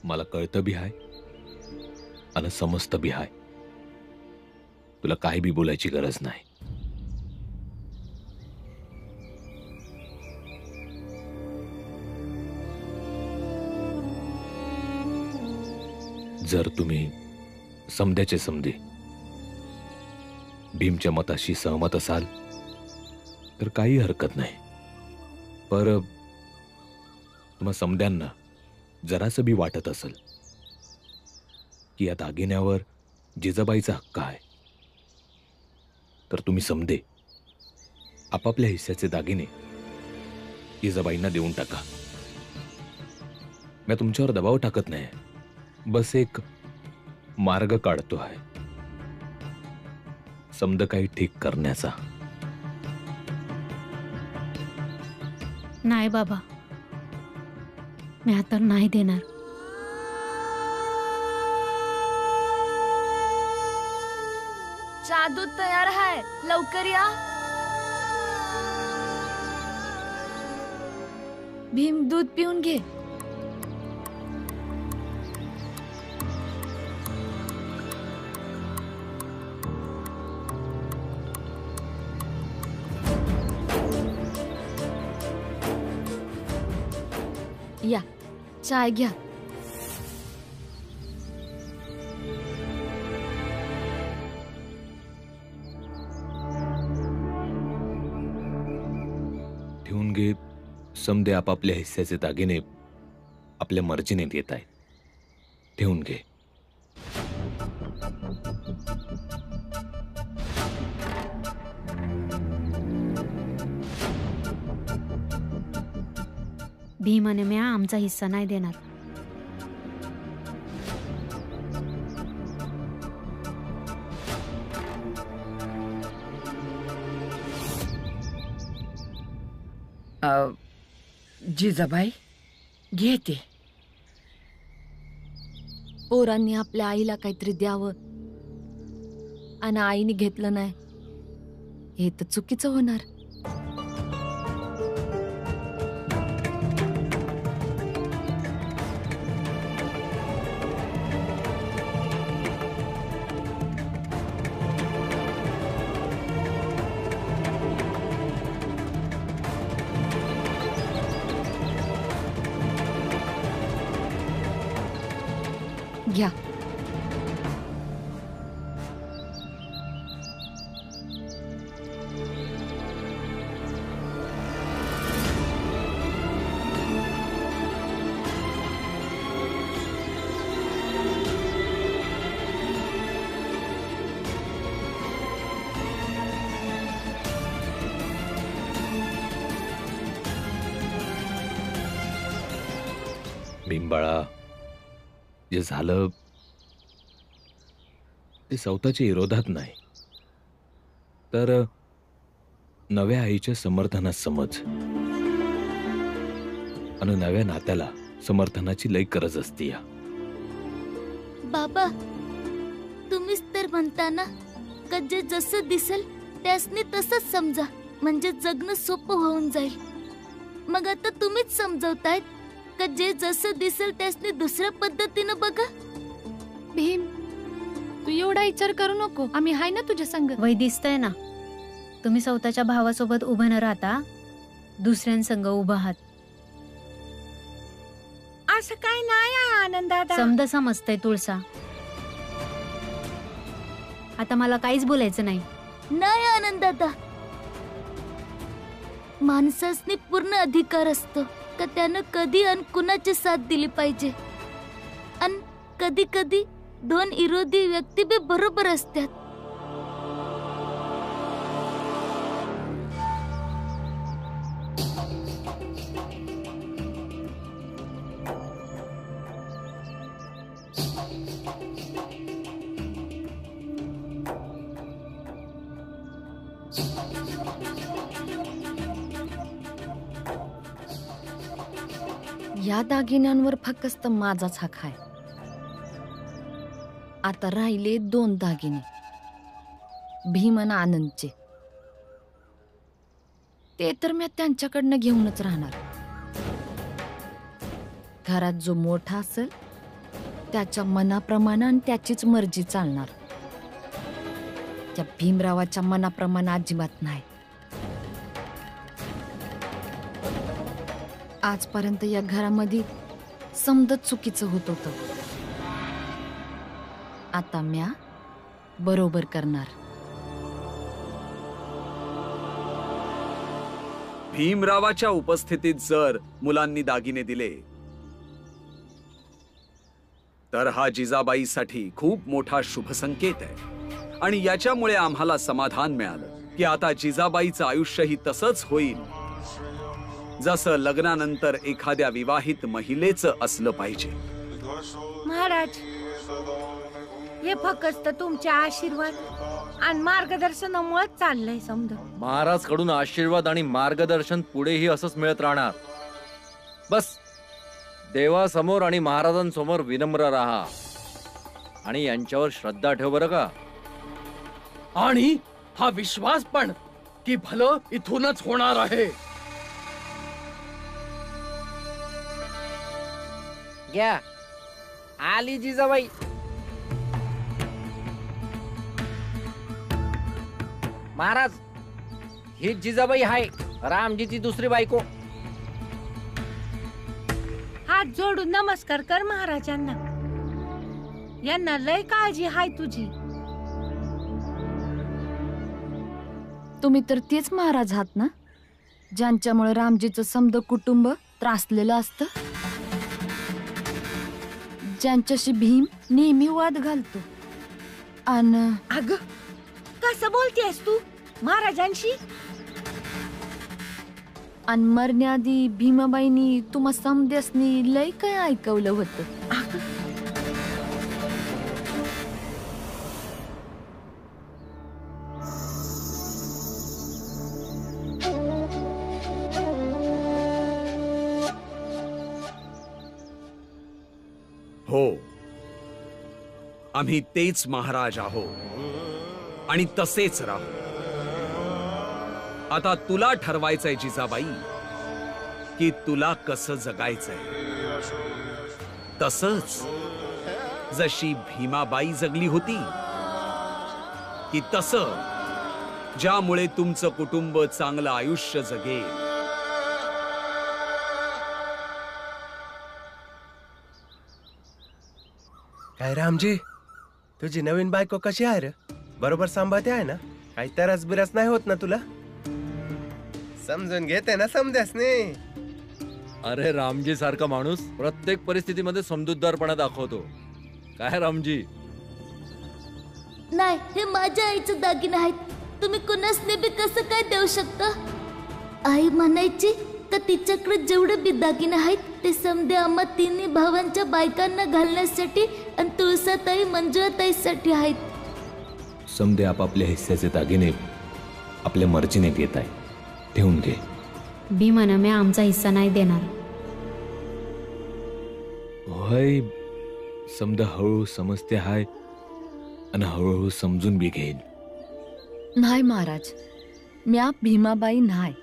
मला कळतं बी हाय आणि समजतं बी हाय. तुला काही बी बोलायची गरज नाही. जर तुम्ही समध्याचे समधे भीमच्या मताशी सहमत असाल तर काही हरकत नाही. पर तुम्हा समध्यांना जरासं बी वाटत असेल की या दागिन्यावर जिजाबाईचा हक्क आहे, तर तुम्ही समधे आपापल्या हिस्स्याचे दागिने जिजाबाईंना देऊन टाका. मी तुमच्यावर दबाव टाकत नाही, बस एक मार्ग काढतो आहे समद काही ठीक करण्याचा. नाही बाबा, मी आता नाही देणार. चहा दूध तयार आहे, लवकर या. भीम दूध पिऊन घे. या चाय घ्या. ठेवून घे. समधे आपापल्या हिस्स्याचे दागिने आपल्या मर्जीने देत आहेत. ठेवून घे. भीम आणि म्या आमचा हिस्सा नाही देणार. जिजाबाई घेते. पोरांनी आपल्या आईला काहीतरी द्यावं आणि आईने घेतलं नाही, हे तर चुकीचं होणार. घ्या. भीमबाळा, जे झालं ते सौताच्या विरोधात नाही, तर नव्या आईच्या समर्थनात समज आणि नव्या नात्याला समर्थनाची लई गरज असते. या बाबा, तुम्हीच तर म्हणता ना का जे जसं दिसेल त्यासनी तसंच समजा, म्हणजे जगणं सोपं होऊन जाईल. मग आता तुम्हीच समजवतायत का जे जसं दिसेल त्यासनी दुसऱ्या पद्धतीनं बघा. भीम, तू एवढा विचार करू नको, आम्ही हाय ना तुझ्या संग. वय दिसतंय ना, तुम्ही स्वतःच्या भावासोबत उभं न राहता दुसऱ्यांसंग उभं आहात. असं काय नाही आनंदादा. समद समजतंय तुळसा. आता मला काहीच बोलायचं नाही. नाही आनंदाता, माणसासनी पूर्ण अधिकार असतो का त्यानं कधी आणि कुणाची साथ दिली पाहिजे. आणि कधी कधी दोन विरोधी व्यक्ती बी बरोबर असतात. या दागिन्यांवर फक्त माझाच हक आहे. आता राहिले 2 दागिने, भीम आणि आनंदचे. ते तर मी त्यांच्याकडनं घेऊनच राहणार. घरात जो मोठा असेल त्याच्या मनाप्रमाणे आणि त्याचीच मर्जी चालणार. त्या भीमरावाच्या मनाप्रमाणे अजिबात नाही. आजपर्यंत या घरामध्ये समजत चुकीचं होत होतं. आता म्या बरोबर करणार. भीमरावाच्या उपस्थितीत जर मुलांनी दागिने दिले तर हा जिजाबाईसाठी खूप मोठा शुभ संकेत आहे. आणि याच्यामुळे आम्हाला समाधान मिळालं की आता जिजाबाईचं आयुष्यही तसंच होईल जसं लग्नानंतर एखाद्या विवाहित महिलेचं असलं पाहिजे. महाराज, हे फक्त तुमच्या आशीर्वाद आणि मार्गदर्शनामुळे चाललंय समजा. महाराज कडून आशीर्वाद आणि मार्गदर्शन पुढेही असंच मिळत राहणार. बस देवासमोर आणि महाराजांसमोर विनम्र राहा आणि यांच्यावर श्रद्धा ठेव बरं का. आणि हा विश्वास पण की भलं इथूनच होणार आहे. घ्या, आली जिजाबाई. महाराज, ही जिजाबाई आहे रामजीची दुसरी बायको. हात जोडून नमस्कार कर महाराजांना. यांना लय काळजी हाय तुझी. तुम्ही तर तेच महाराज आहात ना, ज्यांच्यामुळे रामजीचं समद कुटुंब त्रासलेलं असतं, ज्यांच्याशी भीम नेहमी वाद घालतो. आणि अग, कसं बोलतेस तू महाराजांशी? आणि मरण्याआधी भीमाबाईंनी तुम्हा समद्यासनी लय काय ऐकवलं होतं. हो, आम्ही तेच महाराज आहोत आणि तसेच राहू. आता तुला ठरवायचंय जिजाबाई की तुला कसं जगायचंय. तसंच जशी भीमाबाई जगली होती की तसं ज्यामुळे तुमचं कुटुंब चांगलं आयुष्य जगेल. काय रामजी, तुझी नवीन बायको कशी आहे रे? बरोबर सांभाळते आहे ना? काही तरस बिरस नाही होत ना तुला? समजून घेते ना समद्यासने? अरे रामजी सारखा माणूस प्रत्येक परिस्थितीमध्ये समजूतदारपणा दाखवतो. काय रामजी? नाही, हे माझ्या आईचे दागिने आहेत. तुम्ही कुणासने बी कसं काय देऊ शकता? आई म्हणायची का तिच्याकडे जेवढे बी दागिने आहेत ते समदे आम्हा तिन्ही भावांच्या बायकांना घालण्यासाठी आणि तुळसाताई मंजुळाताईसाठी आहेत. समदे आपापल्या हिस्स्याचे दागिने आपल्या मर्जीने देत आहे. ठेवून घे. भीमानं मी आमचा हिस्सा नाही देणार. होय, समजा हळूहळू समजते हाय आणि हळूहळू समजून बी घेईन. नाही महाराज, म्या भीमाबाई नाही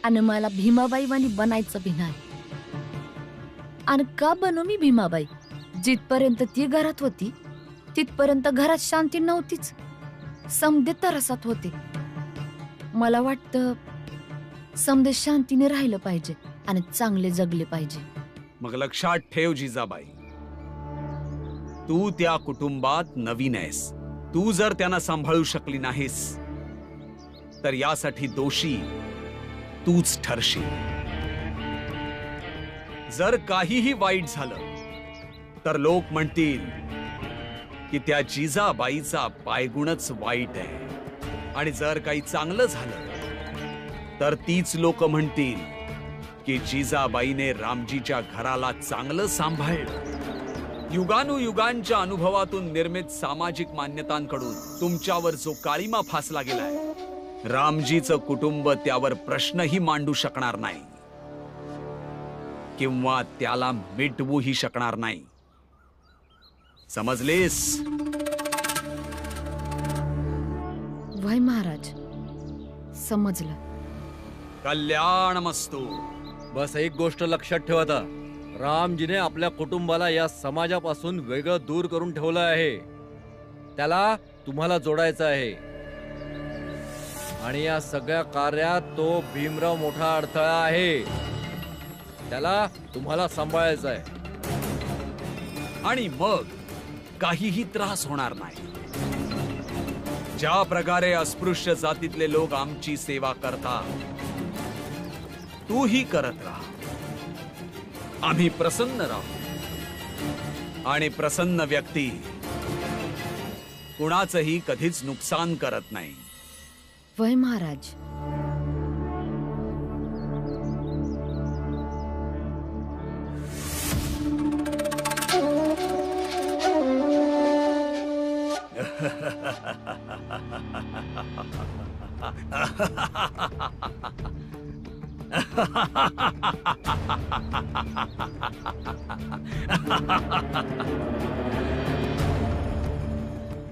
आणि मला भीमाबाई वाणी बनायचं बी नाही. आणि का बनू मी भीमाबाई? जिथपर्यंत ती घरात होती तिथपर्यंत घरात शांती नव्हतीच. समदे तरसात होते. मला वाटतं समदे शांतीने राहिलं पाहिजे आणि चांगले जगले पाहिजे. मग लक्षात ठेव जिजाबाई, तू त्या कुटुंबात नवीन आहेस. तू जर त्यांना सांभाळू शकली नाहीस तर यासाठी दोषी तूच ठरशील. जर काहीही वाईट झालं तर लोक म्हणतील की त्या जिजाबाईचा पायगुणच वाईट आहे. आणि जर काही चांगलं झालं तर तीच लोक म्हणतील की जिजाबाईने रामजीच्या घराला चांगलं सांभाळलं. युगानुयुगांच्या अनुभवातून निर्मित सामाजिक मान्यतांकडून तुमच्यावर जो काळीमा फासला गेलाय, रामजीचं कुटुंब त्यावर प्रश्नही मांडू शकणार नाही किंवा त्याला मिटवूही शकणार नाही. समजलेस? वय महाराज, समजलं. कल्याणमस्तु. बस एक गोष्ट लक्षात ठेव, आता रामजीने आपल्या कुटुंबाला या समाजापासून वेगळं दूर करून ठेवलं आहे. त्याला तुम्हाला जोडायचं आहे आणि या सगळ्या कार्यात तो भीमराव मोठा अडथळा आहे. त्याला तुम्हाला सांभाळायचं आहे. आणि मग काहीही त्रास होणार नाही. ज्या प्रकारे अस्पृश्य जातीतले लोक आमची सेवा करतात तूही करत राहा. आम्ही प्रसन्न राहू आणि प्रसन्न व्यक्ती कुणाचंही कधीच नुकसान करत नाही. वय महाराज.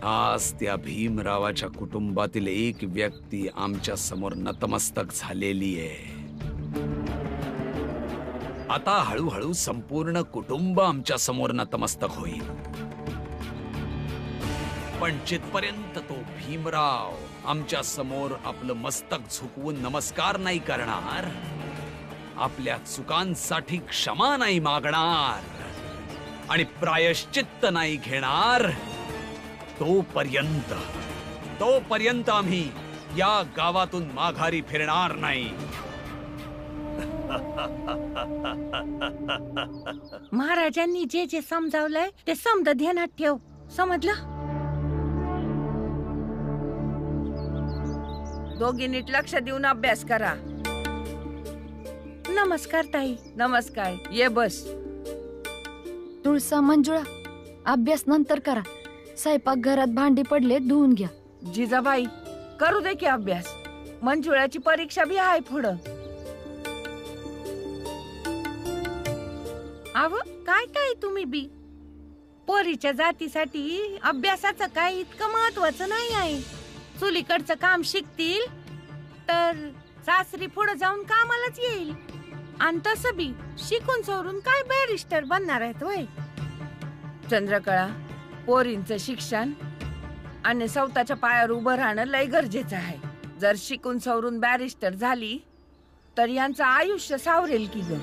आज त्या भीमरावाच्या कुटुंबातील एक व्यक्ती आमच्या समोर नतमस्तक झालेली आहे. आता हळूहळू संपूर्ण कुटुंब आमच्या समोर नतमस्तक होईल. पण जिथपर्यंत तो भीमराव आमच्या समोर आपलं मस्तक झुकवून नमस्कार नाही करणार, आपल्या चुकांसाठी क्षमा नाही मागणार आणि प्रायश्चित्त नाही घेणार, तोपर्यंत आम्ही या गावातून माघारी फिरणार नाही. महाराजांनी जे जे समजावलंय ते समज ध्यानात ठेव. समजलं? दोघी नीट लक्ष देऊन अभ्यास करा. नमस्कार ताई. नमस्कार. ये बस. तुळसा, मंजुळा, अभ्यास नंतर करा. स्वयंपाक घरात भांडी पडले, धुवून घ्या. जिजाबाई करू दे की अभ्यास. मंजुळाची परीक्षा बी आहे पुढं. आव काय काय तुम्ही बी पोरीच्या जातीसाठी अभ्यासाचं काय इतकं महत्वाचं नाही आहे. चुलीकडचं काम शिकतील तर सासरी पुढे जाऊन कामालाच येईल. आणि तसं बी शिकून सवरून काय बॅरिस्टर बनणार आहेत वय. चंद्रकळा, पोरींचं शिक्षण आणि स्वतःच्या पायावर उभं राहणं लय गरजेचं आहे. जर शिकून सवरून बॅरिस्टर झाली तर यांचं आयुष्य सावरेल की ग.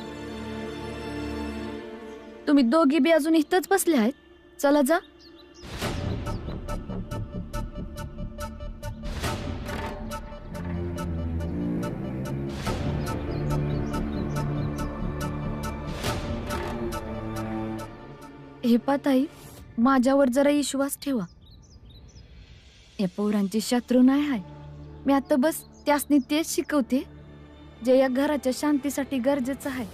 तुम्ही दोघी बी अजून इथंच बसले आहेत. चला जा. हे पाताई, माझ्यावर जरा विश्वास ठेवा. या पोरांची शत्रू नाही आहे. मी आता बस त्यासनी तेच शिकवते जे या घराच्या शांतीसाठी गरजेचं आहे.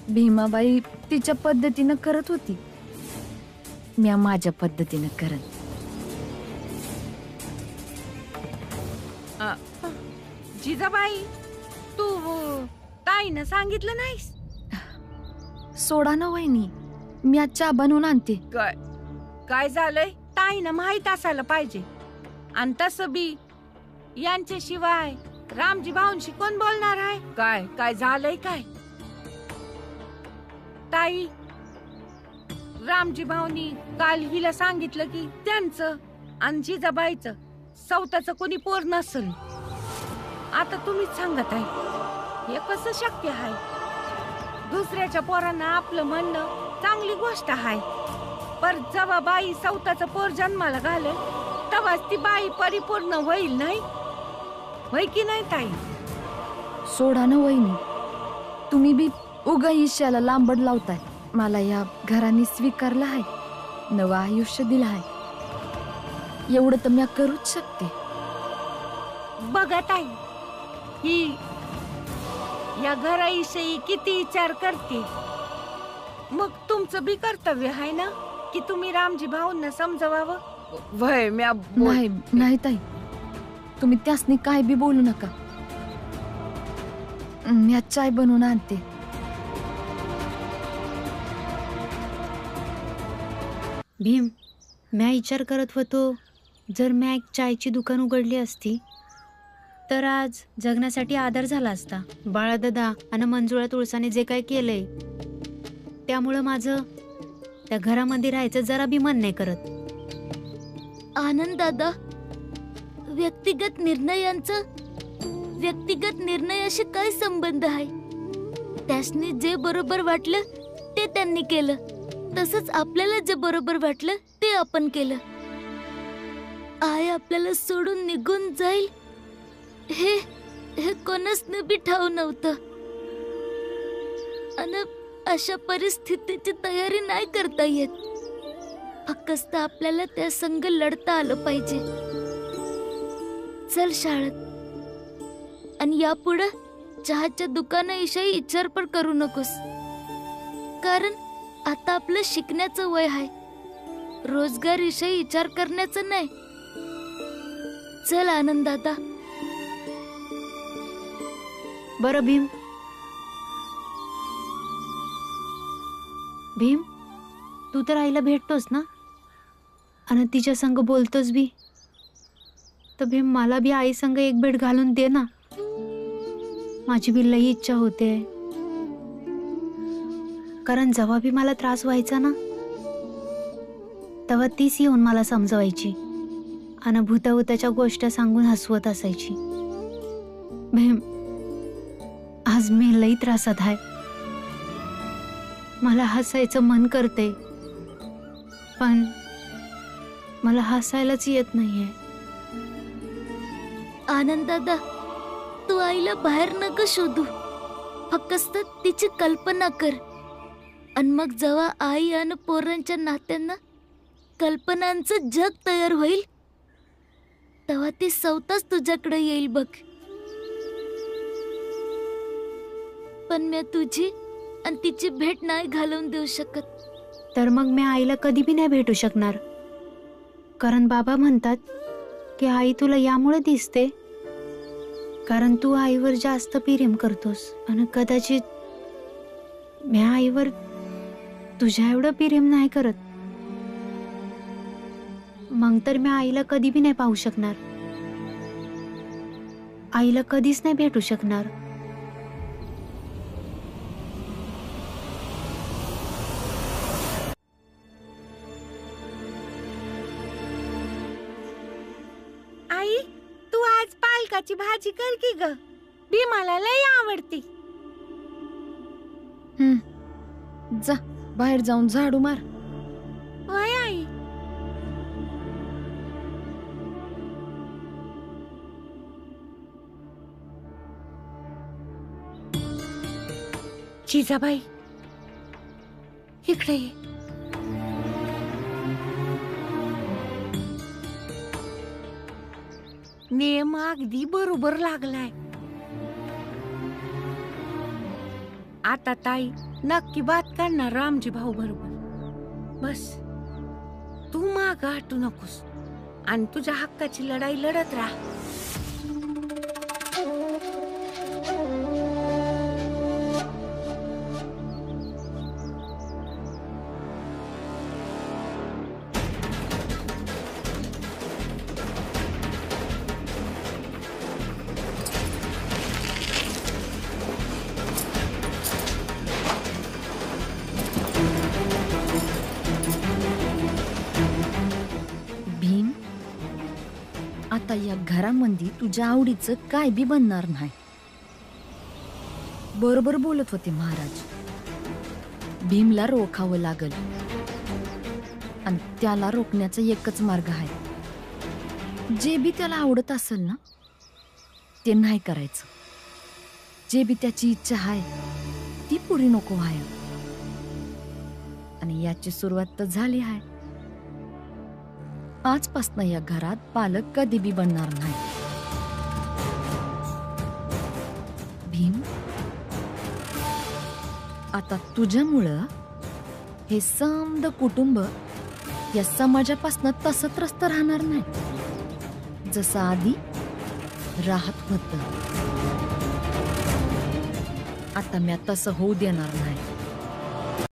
भीमाबाई तिच्या पद्धतीनं करत होती, मी माझ्या पद्धतीनं करत. जिजाबाई, तू ताईनं सांगितलं नाहीस? सोडा ना वहिनी, मी आज चहा बनवून आणते. काय झालंय? ताईनं माहित असायला पाहिजे. आणि तसं बी यांच्याशिवाय रामजी भाऊंशी कोण बोलणार आहे? काय झालंय? काय ताई, रामजी भाऊनी काल हिला सांगितलं की त्यांचं आणि जिजाबाईचं स्वतःचं कोणी पोर नसेल. आता तुम्हीच सांगत आहे, हे कसं शक्य आहे? दुसऱ्याच्या पोरांना आपलं म्हणणं चांगली गोष्ट आहे, पर जेव्हा बाई स्वतःचं पोर जन्माला घालेल तेव्हाच ती बाई परिपूर्ण होईल, नाही होय की नाही ताई? सोडा ना वहिनी, तुम्ही बी उगा ईश्याला लांबड लावताय. मला या घराने स्वीकारलं आहे, नवं आयुष्य दिलं आहे. एवढं तर मी करूच शकते. बघा ताई, ही या घराविषयी किती विचार करते. मग तुमचं बी कर्तव्य आहे ना की तुम्ही रामजी भाऊंना समजवावं. वय नाही ताई, तुम्ही त्यासनी काय बी बोलू नका. मी आज चाय बनवून आणते. भीम, मी विचार करत होतो, जर मी एक चायची दुकान उघडली असती तर आज जगण्यासाठी आधार झाला असता. बाळादादा आणि मंजुळा तुळसाने जे काय केलंय त्यामुळं माझं त्या घरामध्ये राहायचं जरा बी मन नाही करत. आनंद दादा, व्यक्तिगत निर्णयाशी काय संबंध आहे? त्यासनी जे बरोबर वाटलं ते त्यांनी केलं, तसंच आपल्याला जे बरोबर वाटलं ते आपण केलं. आई आपल्याला सोडून निघून जाईल हे कोणाच बी ठाऊ नव्हतं. आणि अशा परिस्थितीची तयारी नाही करता येत. फक्त आपल्याला त्या संग लढता आलं पाहिजे. चल शाळेत. आणि यापुढे चहाच्या दुकानाविषयी विचार पण करू नकोस, कारण आता आपलं शिकण्याचं वय आहे. रोजगारविषयी विचार करण्याचं नाही. चल आनंद दादा. बरं भीम, तू तर आईला भेटतोस ना आणि तिच्या संग बोलतोस बी, तर भीम मला बी आई संग एक भेट घालून दे ना. माझी बी लई इच्छा होते. कारण जेव्हा बी मला त्रास व्हायचा ना तेव्हा तीच येऊन मला समजवायची आणि भूताभूताच्या गोष्टी सांगून हसवत असायची. भीम, आज मी लई त्रासात आहे. मला हसायचं मन करते पण मला हसायलाच येत नाहीये. आनंद दादा, तू आईला बाहेर नका शोधू. फक्त तिची कल्पना कर. आणि मग जेव्हा आई आणि पोरांच्या नात्यांना कल्पनांचं जग तयार होईल तेव्हा ती स्वतःच तुझ्याकडे येईल बघ. पण मी तुझी आणि तिची भेट नाही घालवून देऊ शकत. तर मग मी आईला कधी बी नाही भेटू शकणार. कारण बाबा म्हणतात की आई तुला यामुळे दिसते कारण तू आईवर जास्त प्रेम करतोस आणि कदाचित मी आईवर तुझ्या एवढं प्रेम नाही करत. मग तर मी आईला कधी बी नाही पाहू शकणार. आईला कधीच नाही भेटू शकणार. आई, तू आज पालकाची भाजी कर की ग. भीमाला लई आवडती. जा बाहेर जाऊन झाडू मार. होय आई. जिजाबाई, इकडे ये. नेम अगदी बरोबर लागलाय. आता ताई नक्की बात करणार रामजी भाऊ बरोबर. बस तू माग हटू नकोस आणि तुझ्या हक्काची लढाई लढत राहा. आता या घरामध्ये तुझ्या आवडीचं काय बी बनणार नाही. बरोबर बोलत होते महाराज. भीमला रोखावं लागल आणि त्याला रोखण्याचा एकच मार्ग आहे. जे बी त्याला आवडत असेल ना ते नाही करायचं. जे बी त्याची इच्छा आहे ती पुरी नको व्हायला. आणि याची सुरुवात तर झाली आहे. आजपासून या घरात पालक कधी बी बनणार नाही. भीम, आता तुझ्यामुळं हे समद कुटुंब या समाजापासून तसं त्रस्त राहणार नाही जसं आधी राहत होतं. आता मी तसं होऊ देणार नाही.